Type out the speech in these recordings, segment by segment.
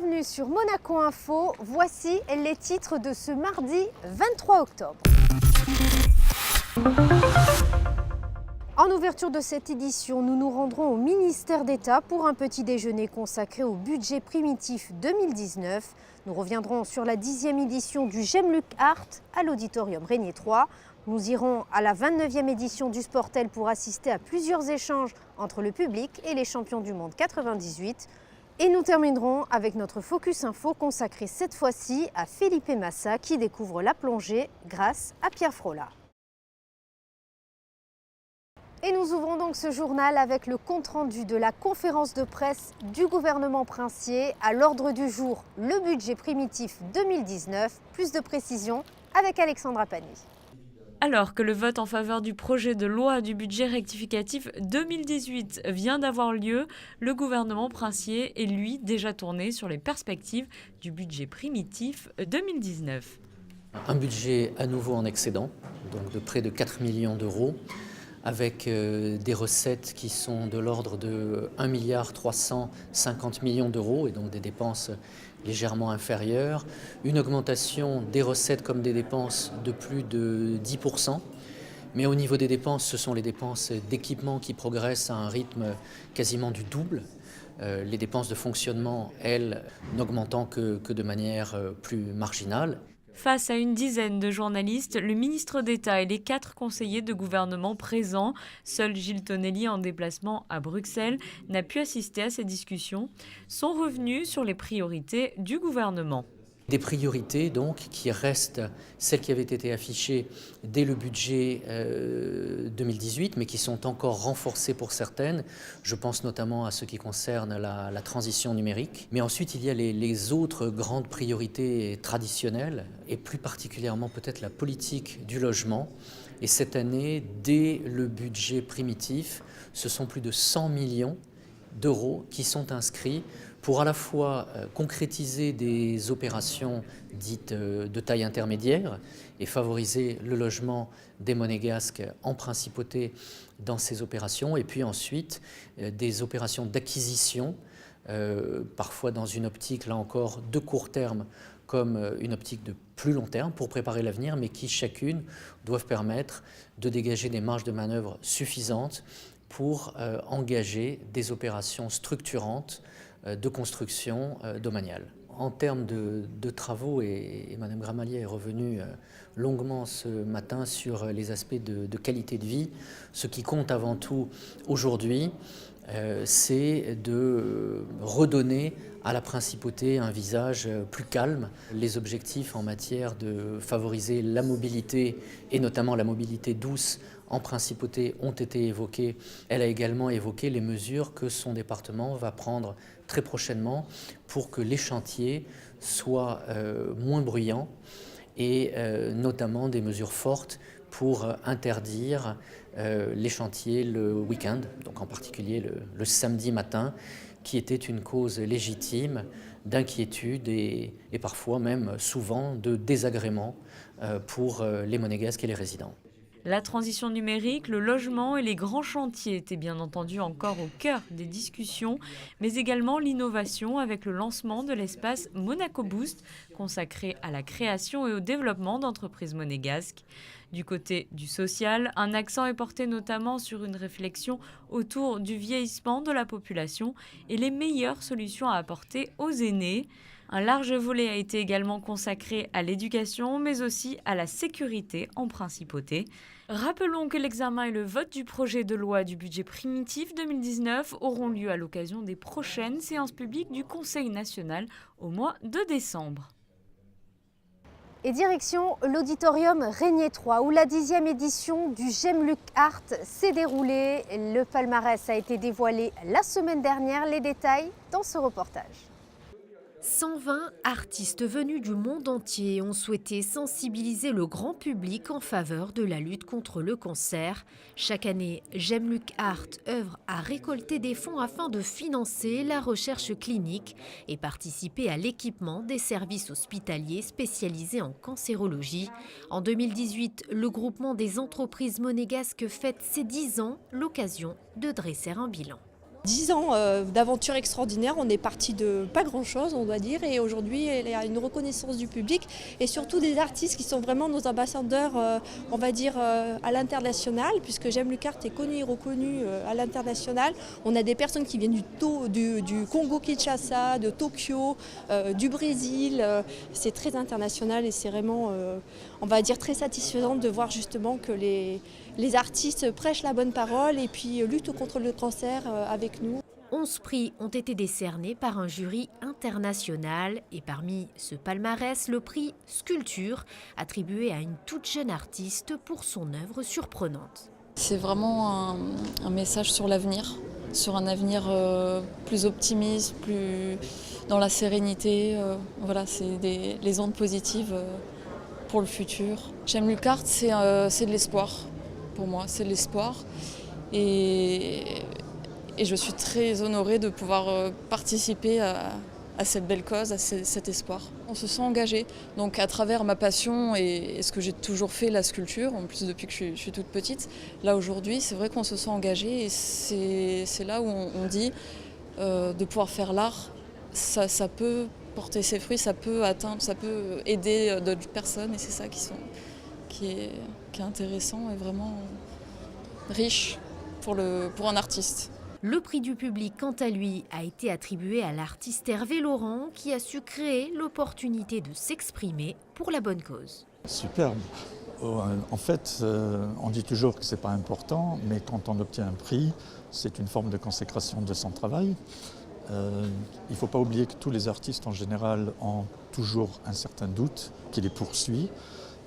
Bienvenue sur Monaco Info, voici les titres de ce mardi 23 octobre. En ouverture de cette édition, nous nous rendrons au ministère d'État pour un petit déjeuner consacré au budget primitif 2019. Nous reviendrons sur la 10e édition du Gemluc Art à l'auditorium Régnier 3. Nous irons à la 29e édition du Sportel pour assister à plusieurs échanges entre le public et les champions du monde 98. Et nous terminerons avec notre Focus Info consacré cette fois-ci à Felipe Massa qui découvre la plongée grâce à Pierre Frolat. Et nous ouvrons donc ce journal avec le compte-rendu de la conférence de presse du gouvernement princier. À l'ordre du jour, le budget primitif 2019. Plus de précisions avec Alexandra Pani. Alors que le vote en faveur du projet de loi du budget rectificatif 2018 vient d'avoir lieu, le gouvernement princier est lui déjà tourné sur les perspectives du budget primitif 2019. Un budget à nouveau en excédent, donc de près de 4 millions d'euros, avec des recettes qui sont de l'ordre de 1,350 milliard d'euros et donc des dépenses légèrement inférieures, une augmentation des recettes comme des dépenses de plus de 10%. Mais au niveau des dépenses, ce sont les dépenses d'équipement qui progressent à un rythme quasiment du double. Les dépenses de fonctionnement, elles, n'augmentant que de manière plus marginale. Face à une dizaine de journalistes, le ministre d'État et les 4 conseillers de gouvernement présents, seul Gilles Tonnelly en déplacement à Bruxelles n'a pu assister à ces discussions, sont revenus sur les priorités du gouvernement. Des priorités donc qui restent celles qui avaient été affichées dès le budget 2018 mais qui sont encore renforcées pour certaines. Je pense notamment à ce qui concerne la transition numérique. Mais ensuite il y a les autres grandes priorités traditionnelles et plus particulièrement peut-être la politique du logement. Et cette année, dès le budget primitif, ce sont plus de 100 millions d'euros qui sont inscrits pour à la fois concrétiser des opérations dites de taille intermédiaire et favoriser le logement des Monégasques en principauté dans ces opérations, et puis ensuite des opérations d'acquisition, parfois dans une optique, là encore, de court terme comme une optique de plus long terme pour préparer l'avenir, mais qui chacune doivent permettre de dégager des marges de manœuvre suffisantes pour engager des opérations structurantes de construction domaniale. En termes de travaux, et Mme Gramaglia est revenue longuement ce matin sur les aspects de qualité de vie, ce qui compte avant tout aujourd'hui, c'est de redonner à la principauté un visage plus calme. Les objectifs en matière de favoriser la mobilité, et notamment la mobilité douce en principauté, ont été évoqués. Elle a également évoqué les mesures que son département va prendre très prochainement pour que les chantiers soient moins bruyants et notamment des mesures fortes pour interdire les chantiers le week-end, donc en particulier le samedi matin, qui était une cause légitime d'inquiétude et parfois même souvent de désagrément pour les Monégasques et les résidents. La transition numérique, le logement et les grands chantiers étaient bien entendu encore au cœur des discussions, mais également l'innovation avec le lancement de l'espace Monaco Boost, consacré à la création et au développement d'entreprises monégasques. Du côté du social, un accent est porté notamment sur une réflexion autour du vieillissement de la population et les meilleures solutions à apporter aux aînés. Un large volet a été également consacré à l'éducation, mais aussi à la sécurité en principauté. Rappelons que l'examen et le vote du projet de loi du budget primitif 2019 auront lieu à l'occasion des prochaines séances publiques du Conseil national au mois de décembre. Et direction l'auditorium Régnier 3 où la 10e édition du Gemluc Art s'est déroulée. Le palmarès a été dévoilé la semaine dernière. Les détails dans ce reportage. 120 artistes venus du monde entier ont souhaité sensibiliser le grand public en faveur de la lutte contre le cancer. Chaque année, Gemluc Art œuvre à récolter des fonds afin de financer la recherche clinique et participer à l'équipement des services hospitaliers spécialisés en cancérologie. En 2018, le groupement des entreprises monégasques fête ses 10 ans, l'occasion de dresser un bilan. 10 ans d'aventure extraordinaire, on est parti de pas grand-chose, on doit dire, et aujourd'hui il y a une reconnaissance du public et surtout des artistes qui sont vraiment nos ambassadeurs, on va dire, à l'international, puisque J'aime Luc Art est connu et reconnu à l'international. On a des personnes qui viennent du Congo-Kinshasa, de Tokyo, du Brésil. C'est très international et c'est vraiment, on va dire, très satisfaisant de voir justement que les artistes prêchent la bonne parole et puis luttent contre le cancer avec nous. 11 prix ont été décernés par un jury international et parmi ce palmarès, le prix Sculpture, attribué à une toute jeune artiste pour son œuvre surprenante. C'est vraiment un message sur l'avenir, sur un avenir plus optimiste, plus dans la sérénité. Voilà, c'est les ondes positives pour le futur. J'aime Luc Art, c'est de l'espoir. Pour moi, c'est de l'espoir. Et je suis très honorée de pouvoir participer à cette belle cause, à cet espoir. On se sent engagé. Donc à travers ma passion et ce que j'ai toujours fait, la sculpture, en plus depuis que je suis toute petite, là aujourd'hui, c'est vrai qu'on se sent engagé et c'est là où on dit de pouvoir faire l'art, ça peut porter ses fruits, ça peut atteindre, ça peut aider d'autres personnes et c'est ça qui est intéressant et vraiment riche pour un artiste. Le prix du public, quant à lui, a été attribué à l'artiste Hervé Laurent qui a su créer l'opportunité de s'exprimer pour la bonne cause. Superbe. En fait, on dit toujours que ce n'est pas important, mais quand on obtient un prix, c'est une forme de consécration de son travail. Il ne faut pas oublier que tous les artistes en général ont toujours un certain doute qui les poursuit.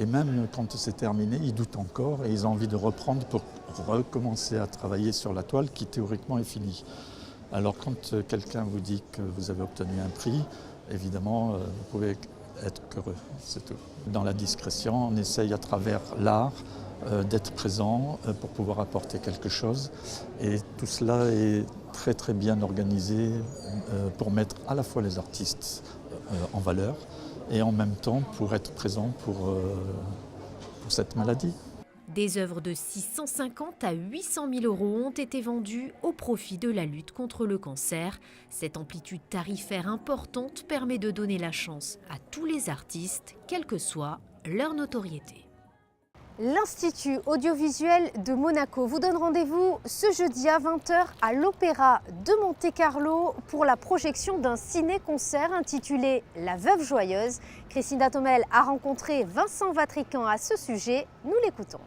Et même quand c'est terminé, ils doutent encore et ils ont envie de reprendre pour recommencer à travailler sur la toile qui théoriquement est finie. Alors quand quelqu'un vous dit que vous avez obtenu un prix, évidemment, vous pouvez être heureux, c'est tout. Dans la discrétion, on essaye à travers l'art d'être présent pour pouvoir apporter quelque chose. Et tout cela est très très bien organisé pour mettre à la fois les artistes en valeur et en même temps pour être présent pour cette maladie. Des œuvres de 650 à 800 000 € ont été vendues au profit de la lutte contre le cancer. Cette amplitude tarifaire importante permet de donner la chance à tous les artistes, quelle que soit leur notoriété. L'Institut audiovisuel de Monaco vous donne rendez-vous ce jeudi à 20 h à l'Opéra de Monte-Carlo pour la projection d'un ciné-concert intitulé La Veuve Joyeuse. Christina Thomel a rencontré Vincent Vatrican à ce sujet. Nous l'écoutons.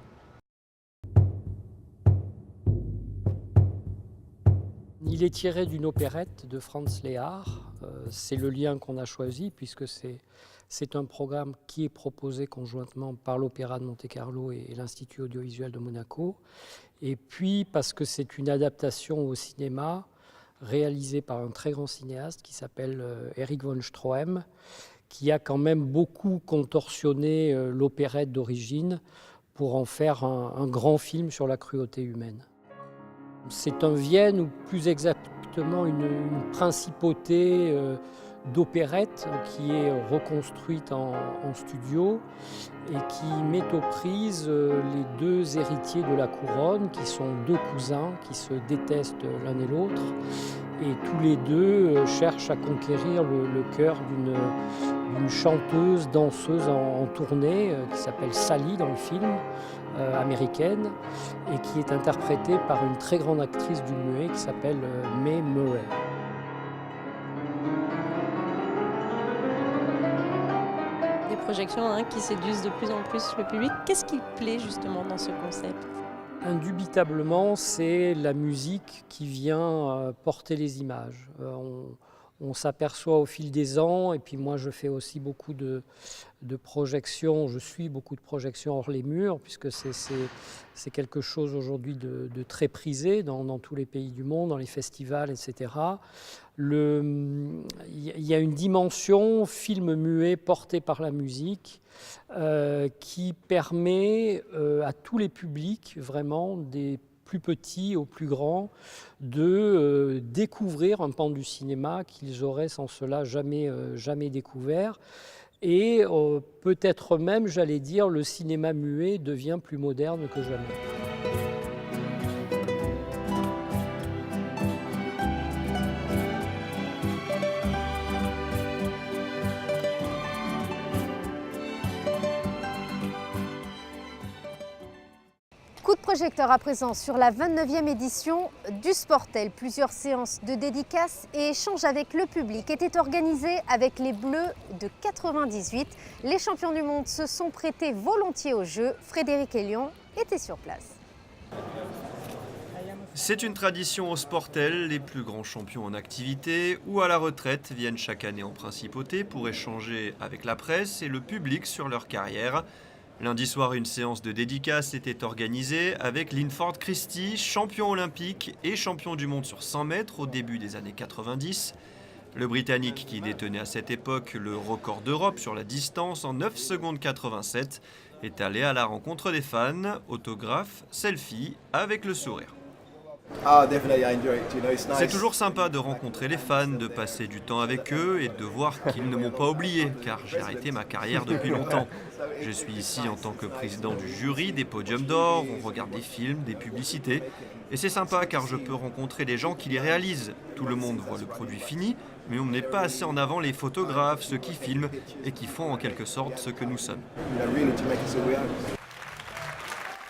Il est tiré d'une opérette de Franz Lehár. C'est le lien qu'on a choisi puisque c'est un programme qui est proposé conjointement par l'Opéra de Monte-Carlo et l'Institut audiovisuel de Monaco. Et puis parce que c'est une adaptation au cinéma réalisée par un très grand cinéaste qui s'appelle Erich von Stroheim, qui a quand même beaucoup contorsionné l'opérette d'origine pour en faire un grand film sur la cruauté humaine. C'est un Vienne, ou plus exactement une principauté d'opérette qui est reconstruite en studio et qui met aux prises les deux héritiers de la couronne, qui sont deux cousins qui se détestent l'un et l'autre. Et tous les deux cherchent à conquérir le cœur d'une chanteuse, danseuse en tournée qui s'appelle Sally dans le film, américaine, et qui est interprétée par une très grande actrice du muet qui s'appelle Mae Murray. Des projections qui séduisent de plus en plus le public. Qu'est-ce qui plaît justement dans ce concept ? Indubitablement, c'est la musique qui vient porter les images. On s'aperçoit au fil des ans, et puis moi je fais aussi beaucoup de projections, je suis beaucoup de projections hors les murs, puisque c'est quelque chose aujourd'hui de très prisé dans tous les pays du monde, dans les festivals, etc. Il y a une dimension film muet portée par la musique qui permet à tous les publics, vraiment, des plus petits aux plus grands, de découvrir un pan du cinéma qu'ils auraient sans cela jamais découvert. Et peut-être même, j'allais dire, le cinéma muet devient plus moderne que jamais. Coup de projecteur à présent sur la 29e édition du Sportel. Plusieurs séances de dédicaces et échanges avec le public étaient organisées avec les Bleus de 98. Les champions du monde se sont prêtés volontiers au jeu. Frédéric Elion était sur place. C'est une tradition au Sportel. Les plus grands champions en activité ou à la retraite viennent chaque année en principauté pour échanger avec la presse et le public sur leur carrière. Lundi soir, une séance de dédicace était organisée avec Linford Christie, champion olympique et champion du monde sur 100 mètres au début des années 90. Le Britannique, qui détenait à cette époque le record d'Europe sur la distance en 9 secondes 87, est allé à la rencontre des fans, autographes, selfies avec le sourire. C'est toujours sympa de rencontrer les fans, de passer du temps avec eux et de voir qu'ils ne m'ont pas oublié, car j'ai arrêté ma carrière depuis longtemps. Je suis ici en tant que président du jury des podiums d'or, on regarde des films, des publicités. Et c'est sympa car je peux rencontrer les gens qui les réalisent. Tout le monde voit le produit fini, mais on ne met pas assez en avant les photographes, ceux qui filment et qui font en quelque sorte ce que nous sommes.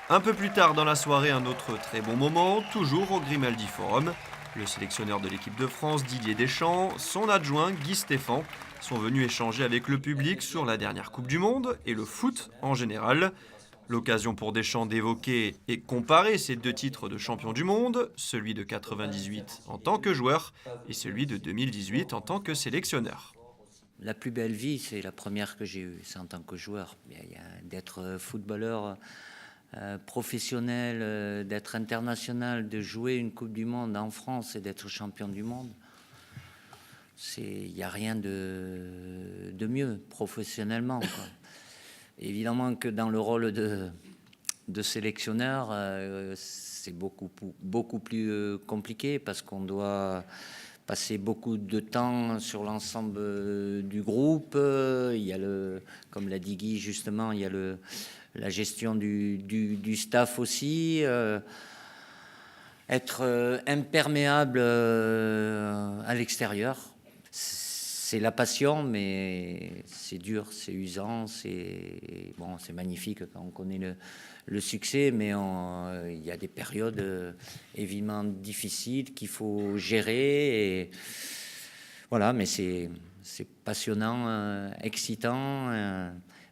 Un peu plus tard dans la soirée, un autre très bon moment, toujours au Grimaldi Forum. Le sélectionneur de l'équipe de France, Didier Deschamps, son adjoint, Guy Stéphane, sont venus échanger avec le public sur la dernière Coupe du Monde et le foot en général. L'occasion pour Deschamps d'évoquer et comparer ces deux titres de champion du monde, celui de 98 en tant que joueur et celui de 2018 en tant que sélectionneur. La plus belle vie, c'est la première que j'ai eue, c'est en tant que joueur. D'être footballeur professionnel, d'être international, de jouer une Coupe du Monde en France et d'être champion du monde, il n'y a rien de mieux professionnellement, quoi. Évidemment que dans le rôle de sélectionneur, c'est beaucoup plus compliqué parce qu'on doit passer beaucoup de temps sur l'ensemble du groupe. Il y a comme l'a dit Guy justement, il y a la gestion du staff aussi, être imperméable à l'extérieur. C'est la passion, mais c'est dur, c'est usant, c'est magnifique quand on connaît le succès, mais il y a des périodes évidemment difficiles qu'il faut gérer. Et voilà, mais c'est passionnant, excitant,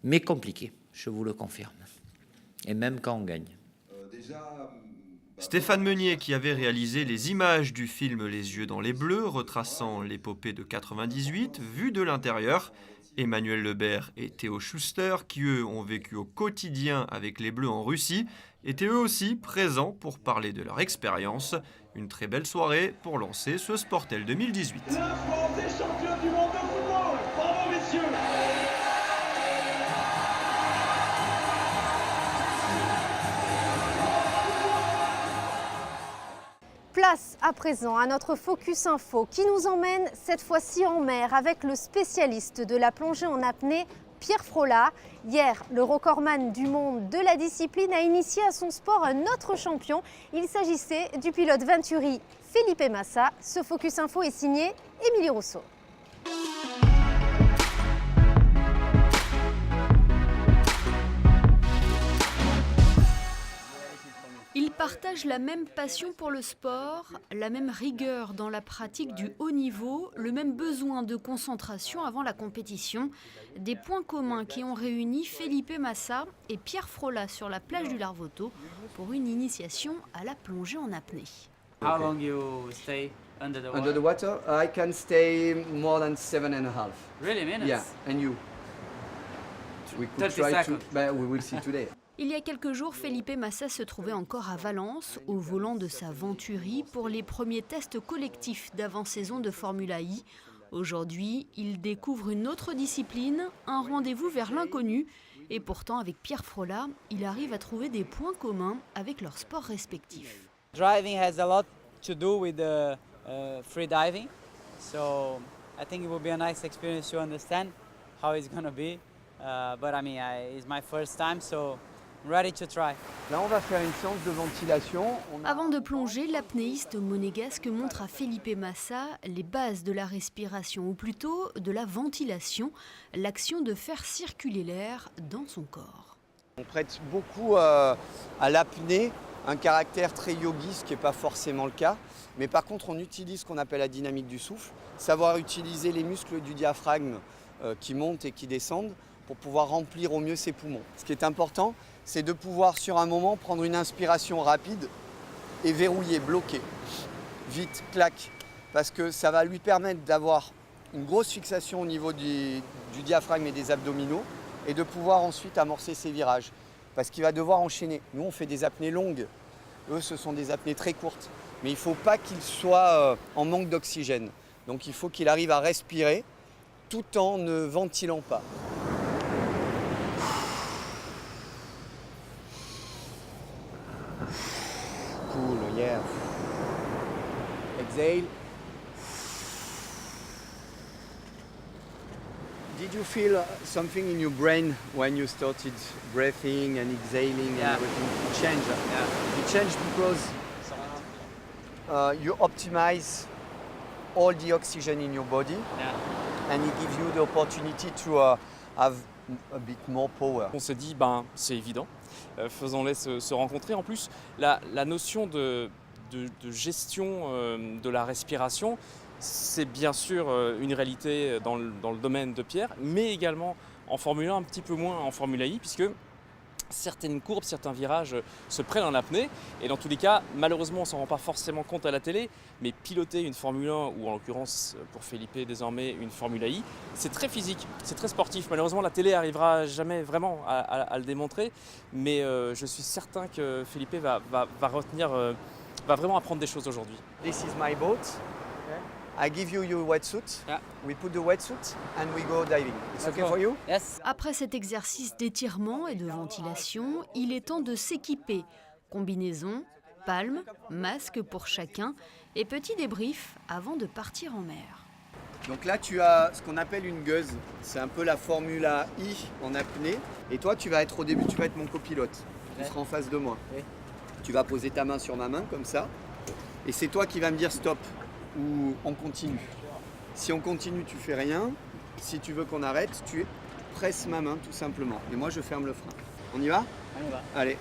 mais compliqué. Je vous le confirme. Et même quand on gagne. Stéphane Meunier, qui avait réalisé les images du film Les yeux dans les bleus, retraçant l'épopée de 98, vue de l'intérieur. Emmanuel Lebert et Théo Schuster, qui eux ont vécu au quotidien avec les Bleus en Russie, étaient eux aussi présents pour parler de leur expérience. Une très belle soirée pour lancer ce Sportel 2018. La France est championne du monde de football. Bravo messieurs. Place à présent à notre Focus Info qui nous emmène cette fois-ci en mer avec le spécialiste de la plongée en apnée, Pierre Frolat. Hier, le recordman du monde de la discipline a initié à son sport un autre champion. Il s'agissait du pilote Venturi Felipe Massa. Ce Focus Info est signé Émilie Rousseau. Ils partagent la même passion pour le sport, la même rigueur dans la pratique du haut niveau, le même besoin de concentration avant la compétition. Des points communs qui ont réuni Felipe Massa et Pierre Frolat sur la plage du Larvoto pour une initiation à la plongée en apnée. How long you stay under the water? Under the water, I can stay more than 7.5. Really, minutes? Yeah, and you? We could 30 try seconds. to, but we will see today. Il y a quelques jours, Felipe Massa se trouvait encore à Valence, au volant de sa Venturi, pour les premiers tests collectifs d'avant-saison de Formula I. Aujourd'hui, il découvre une autre discipline, un rendez-vous vers l'inconnu. Et pourtant, avec Pierre Frolat, il arrive à trouver des points communs avec leurs sports respectifs. Driving has a lot to do with the free diving, so I think it will be a nice experience to understand how it's going to be. But I mean, it's my first time, so I'm ready to try. Là, on va faire une séance de ventilation. Avant de plonger, l'apnéiste monégasque montre à Felipe Massa les bases de la respiration, ou plutôt de la ventilation, l'action de faire circuler l'air dans son corps. On prête beaucoup à l'apnée un caractère très yogi, ce qui n'est pas forcément le cas. Mais par contre, on utilise ce qu'on appelle la dynamique du souffle, savoir utiliser les muscles du diaphragme qui montent et qui descendent pour pouvoir remplir au mieux ses poumons. Ce qui est important, c'est de pouvoir sur un moment prendre une inspiration rapide et verrouiller, bloquer, vite, clac, parce que ça va lui permettre d'avoir une grosse fixation au niveau du diaphragme et des abdominaux et de pouvoir ensuite amorcer ses virages, parce qu'il va devoir enchaîner. Nous, on fait des apnées longues, eux, ce sont des apnées très courtes, mais il ne faut pas qu'il soit en manque d'oxygène. Donc il faut qu'il arrive à respirer tout en ne ventilant pas. Cool, yeah. Exhale. Did you feel something in your brain when you started breathing and exhaling and everything? It changed. Yeah. It changed because you optimize all the oxygen in your body, and it gives you the opportunity to have a bit more power. On s'est dit, c'est évident, faisons-les se rencontrer. En plus, la notion de gestion de la respiration, c'est bien sûr une réalité dans le domaine de Pierre, mais également en Formule 1, un petit peu moins en Formule I, puisque certaines courbes, certains virages se prennent en apnée. Et dans tous les cas, malheureusement, on ne s'en rend pas forcément compte à la télé, mais piloter une Formule 1, ou en l'occurrence pour Felipe désormais une Formule I, c'est très physique, c'est très sportif. Malheureusement, la télé n'arrivera jamais vraiment à le démontrer, mais je suis certain que Felipe va vraiment apprendre des choses aujourd'hui. This is my boat. I give you your wetsuit. Yeah. We put the wetsuit and we go diving. It's okay for you? Yes. Après cet exercice d'étirement et de ventilation, il est temps de s'équiper. Combinaison, palme, masque pour chacun et petit débrief avant de partir en mer. Donc là, tu as ce qu'on appelle une gueuse. C'est un peu la Formula I en apnée. Et toi, tu vas être au début, tu vas être mon copilote. Tu seras en face de moi. Tu vas poser ta main sur ma main comme ça. Et c'est toi qui vas me dire stop. Ou on continue. Si on continue, tu fais rien. Si tu veux qu'on arrête, tu presses ma main tout simplement. Et moi, je ferme le frein. On y va? On y va. Allez,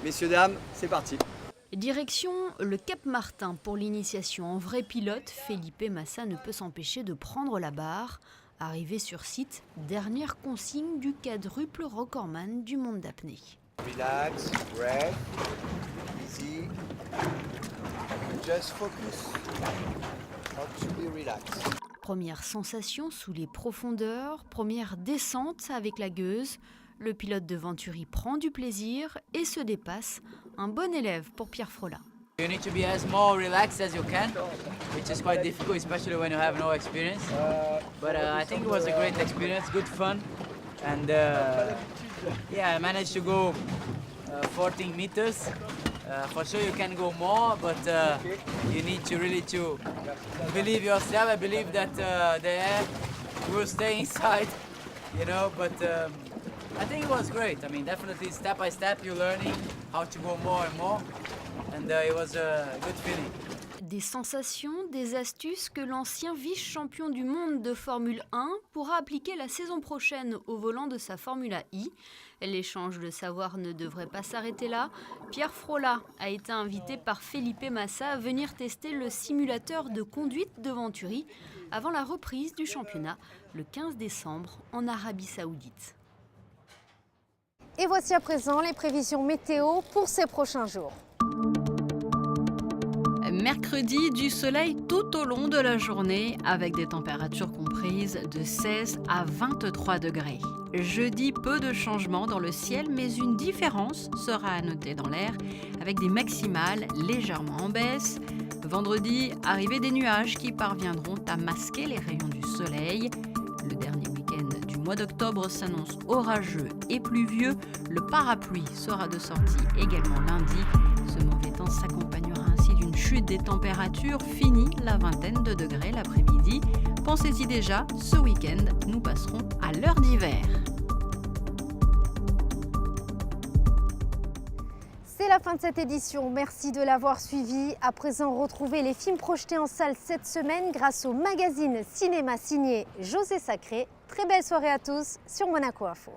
messieurs, dames, c'est parti. Direction le Cap Martin pour l'initiation en vrai pilote. Felipe Massa ne peut s'empêcher de prendre la barre. Arrivé sur site, dernière consigne du quadruple recordman du monde d'apnée. Relax, breath, easy. Just focus. How to be relaxed. Première sensation sous les profondeurs, première descente avec la gueuse. Le pilote de Venturi prend du plaisir et se dépasse. Un bon élève pour Pierre Frolat. You need to be as more relaxed as you can, which is quite difficult, especially when you have no experience. But I think it was a great experience, good fun, and yeah, I managed to go 14 meters. For sure you can go more, but you need to really to believe yourself. I believe that the air will stay inside, you know, but I think it was great. I mean, definitely step by step you're learning how to go more and more, and it was a good feeling. Des sensations, des astuces que l'ancien vice-champion du monde de Formule 1 pourra appliquer la saison prochaine au volant de sa Formula I. L'échange de savoir ne devrait pas s'arrêter là. Pierre Frolat a été invité par Felipe Massa à venir tester le simulateur de conduite de Venturi avant la reprise du championnat le 15 décembre en Arabie Saoudite. Et voici à présent les prévisions météo pour ces prochains jours. Mercredi, du soleil tout au long de la journée avec des températures comprises de 16 à 23 degrés. Jeudi, peu de changements dans le ciel, mais une différence sera à noter dans l'air avec des maximales légèrement en baisse. Vendredi, arrivée des nuages qui parviendront à masquer les rayons du soleil. Le dernier week-end du mois d'octobre s'annonce orageux et pluvieux. Le parapluie sera de sortie également lundi. Ce mauvais temps s'accompagnera ainsi d'une chute des températures, fini la vingtaine de degrés l'après-midi. Pensez-y déjà, ce week-end, nous passerons à l'heure d'hiver. C'est la fin de cette édition. Merci de l'avoir suivi. À présent, retrouvez les films projetés en salle cette semaine grâce au magazine Cinéma signé José Sacré. Très belle soirée à tous sur Monaco Info.